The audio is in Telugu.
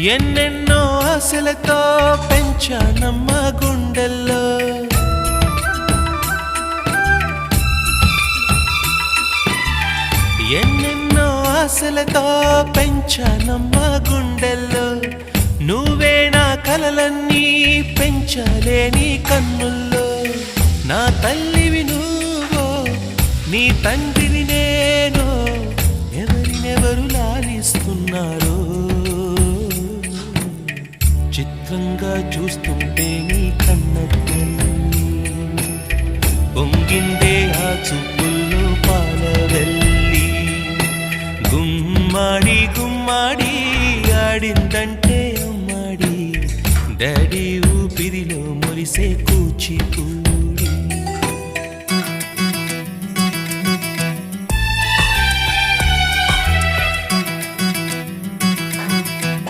ఎన్నెన్నో ఆశలతో పెంచానమ్మ గుండెల్లో, ఎన్నెన్నో ఆశలతో పెంచానమ్మ గుండెల్లో, నువ్వే నా కలలన్నీ పెంచాలే నీ కన్నుల్లో. నా తల్లివి నువ్వో నీ తండ్రిని నేను, ఎవరినెవరు లాలిస్తున్నారో చిత్రంగా చూస్తుంటే నీ కన్నట్టు పొంగిందే ఆ చూపుల్లో పాలవెల్లి. గుమ్మాడి గుమ్మాడి ఆడిందంటే అమ్మాడి, డాడీ ఊపిరిలో మురిసే కూచిపూడి.